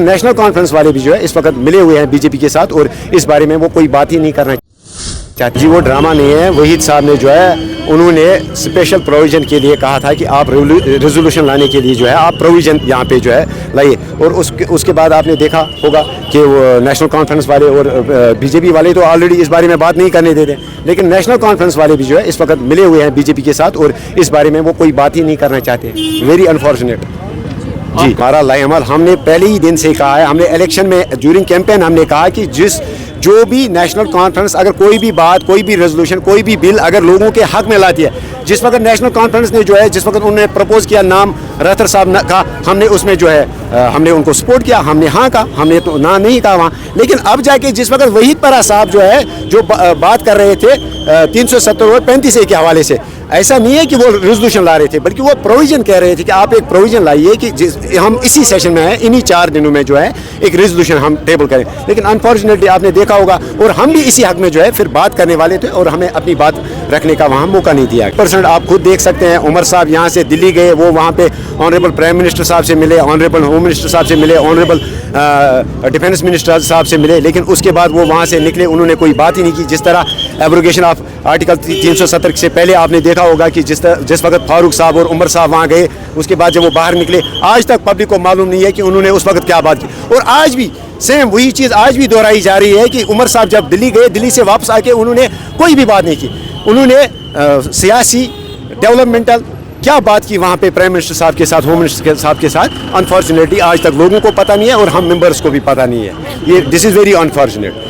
National conference वाले भी जो है इस वक्त मिले हुए हैं बीजेपी के साथ और इस बारे में वो कोई बात ही नहीं करना चाहते। जी वो ड्रामा नहीं है। वहीद साहब ने जो है उन्होंने स्पेशल प्रोविज़न के लिए कहा था कि आप रेजोल्यूशन लाने के लिए जो है आप प्रोविज़न यहाँ पे जो है लाइए, और उसके बाद आपने देखा होगा कि वो नेशनल कॉन्फ्रेंस वाले और बीजेपी वाले तो ऑलरेडी इस बारे में बात नहीं करने देते, लेकिन नेशनल कॉन्फ्रेंस वाले भी जो है इस वक्त मिले हुए हैं बीजेपी के साथ और इस बारे में वो कोई बात ही नहीं करना चाहते। Very unfortunate. जी हमारा लाएमल हमने पहले ही दिन से कहा है, हमने इलेक्शन में ड्यूरिंग कैंपेन हमने कहा कि जो भी नेशनल कॉन्फ्रेंस अगर कोई भी बात, कोई भी रेजोल्यूशन, कोई भी बिल अगर लोगों के हक में लाती है, जिस वक्त नेशनल कॉन्फ्रेंस ने जो है जिस वक्त उन्होंने प्रपोज किया नाम रहतर साहब का, हमने उसमें जो है हमने उनको सपोर्ट किया, हमने हाँ कहा, हमने तो ना नहीं कहा वहाँ। लेकिन अब जाके जिस वक्त वहीद परा साहब जो है जो बात कर रहे थे 370 और 35A के हवाले से, ऐसा नहीं है कि वो रेजोल्यूशन ला रहे थे, बल्कि वो प्रोविज़न कह रहे थे कि आप एक प्रोविज़न लाइए कि हम इसी सेशन में हैं, इन्हीं 4 दिनों में जो है एक रेजोल्यूशन हम टेबल करें। लेकिन अनफॉर्चुनेटली आपने देखा होगा, और हम भी इसी हक में जो है फिर बात करने वाले थे और हमें अपनी बात रखने का वहाँ मौका नहीं दिया। % आप खुद देख सकते हैं, उमर साहब यहाँ से दिल्ली गए, वो वहाँ पे ऑनरेबल प्राइम मिनिस्टर साहब से मिले, ऑनरेबल होम मिनिस्टर साहब से मिले, ऑनरेबल डिफेंस मिनिस्टर साहब से मिले, लेकिन उसके बाद वो वहाँ से निकले, उन्होंने कोई बात ही नहीं की। जिस तरह एब्रोगेशन ऑफ आर्टिकल 370 से पहले आपने देखा होगा कि जिस वक्त फारूक साहब और उमर साहब वहाँ गए, उसके बाद जब वो बाहर निकले, आज तक पब्लिक को मालूम नहीं है कि उन्होंने उस वक्त क्या बात की। और आज भी सेम वही चीज़ आज भी दोहराई जा रही है कि उमर साहब जब दिल्ली गए, दिल्ली से वापस आके उन्होंने कोई भी बात नहीं की। उन्होंने सियासी डेवलपमेंटल क्या बात की वहाँ पे प्राइम मिनिस्टर साहब के साथ, होम मिनिस्टर साहब के साथ, अनफॉर्चुनेटली आज तक लोगों को पता नहीं है और हम मेंबर्स को भी पता नहीं है। ये दिस इज़ वेरी अनफॉर्चुनेट।